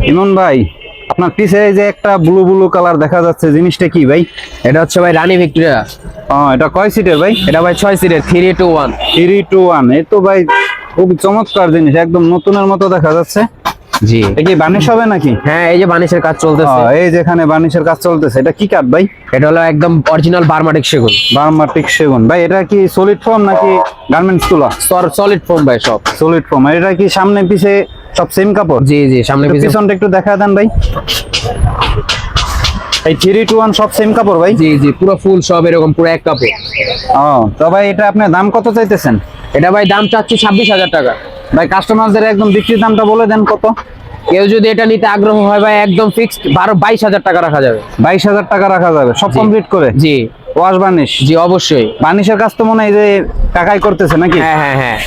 ইমন ভাই, আপনার পিছে এই যে একটা ব্লু ব্লু কালার দেখা যাচ্ছে, জিনিসটা কি ভাই? এটা হচ্ছে ভাই রানী ভিক্টোরিয়া। এটা কয় সিটের ভাই? এটা ভাই 6 সিটের 3-2-1। 3-2-1। এই তো ভাই খুব চমৎকার জিনিস, একদম নতুনের মতো দেখা যাচ্ছে। জি, এটা কি বার্নিশ হবে নাকি? হ্যাঁ, এই যে বানিশের কাজ চলতেছে। এই যেখানে বার্নিশের কাজ চলতেছে, এটা কি কাঠ ভাই? এটা হলো একদম অরিজিনাল বার্মাটিক সেগুন। বার্মাটিক সেগুন। ভাই এটা কি সলিড ফর্ম নাকি গার্মেন্টস তুলা? সলিড ফোম ভাই সব। Solid foam. এটা কি সামনে পিছে সব সেম কাপড়? জি জি, সামনে পিছনে। পিছনটা একটু দেখা দেন ভাই। এই 3-2-1 সব সেম কাপড় ভাই? জি জি, পুরো ফুল সব এরকম পুরো এক কাপড়। তো ভাই এটা আপনার দাম কত চাইতেছেন? এটা ভাই দাম চাচ্ছি 26,000 টাকা। ভাই কাস্টমারদের একদম বিক্রির দামটা বলে দেন কত? কেউ যদি এটা নিতে আগ্রহ হয় ভাই একদম ফিক্সড 22,000 টাকা রাখা যাবে। 22,000 টাকা রাখা যাবে সব কমপ্লিট করে? জি ওয়াশ বার্নিশ? জি, অবশ্যই। বার্নিশের কাজ তো মনে হয় যে কাকাই করতেছে নাকি? হ্যাঁ হ্যাঁ হ্যাঁ।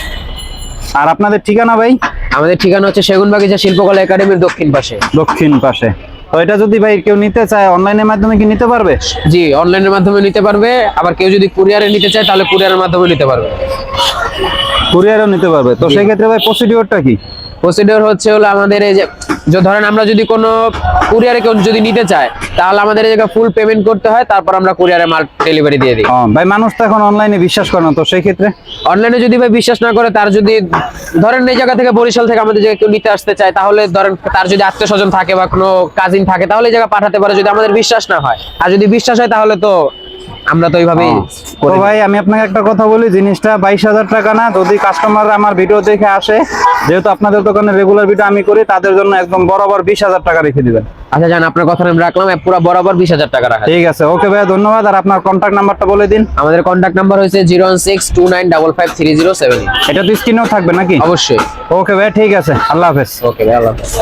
আর আপনাদের ঠিকানা ভাই? আমাদের ঠিকানা হচ্ছে সেগুনবাগিচা শিল্পকলা একাডেমির দক্ষিণ পাশে। দক্ষিণ পাশে। তো এটা যদি ভাই কেউ নিতে চায় অনলাইনের মাধ্যমে কি নিতে পারবে? জি, অনলাইনের মাধ্যমে নিতে পারবে, আবার কেউ যদি কুরিয়ারে নিতে চায় তাহলে কুরিয়ারের মাধ্যমে নিতে পারবে। কুরিয়ারও নিতে পারবে। তো সেই ক্ষেত্রে ভাই প্রসিডিওরটা কি? প্রসিডিওর হচ্ছে হলো আমাদের এই যে ধরেন আমরা যদি কোনো কুরিয়ারে কেউ যদি নিতে চায় তাহলে আমাদের এই জায়গায় ফুল পেমেন্ট করতে হয়, তারপর আমরা কুরিয়ারে মাল ডেলিভারি দিয়ে দিই। ভাই মানুষ তো এখন অনলাইনে বিশ্বাস করে না, তো সেই ক্ষেত্রে? অনলাইনে যদি ভাই বিশ্বাস না করে, তার যদি ধরেন এই জায়গা থেকে বরিশাল থেকে আমাদের জায়গায় কেউ নিতে আসতে চায়, তাহলে ধরেন তার যদি আত্মীয় স্বজন থাকে বা কোনো কাজিন থাকে তাহলে এই জায়গা পাঠাতে পারে, যদি আমাদের বিশ্বাস না হয়। আর যদি বিশ্বাস হয় তাহলে তো আমরা তো এইভাবেই তো ভাই আমি আপনাকে একটা কথা বলি, জিনিসটা 22,000 টাকা না। যদি কাস্টমার আমার ভিডিও দেখে আসে, যেহেতু আপনাদের দোকানে রেগুলার ভিডিও আমি করি, তাদের জন্য একদম বরাবর 20,000 টাকা রেখে দিবেন। আচ্ছা জান, আপনার কথা আমি রাখলাম, পুরো বরাবর 20,000 টাকা রাখা। ঠিক আছে, ওকে ভাই, ধন্যবাদ। আর আপনার কন্ট্যাক্ট নাম্বারটা বলে দিন। আমাদের কন্ট্যাক্ট নাম্বার হচ্ছে 01629553078। এটা তো স্ক্রিনেও থাকবে নাকি? অবশ্যই। ওকে ভাই, ঠিক আছে, আল্লাহ হাফেজ। ওকে ভাই, আল্লাহ হাফেজ।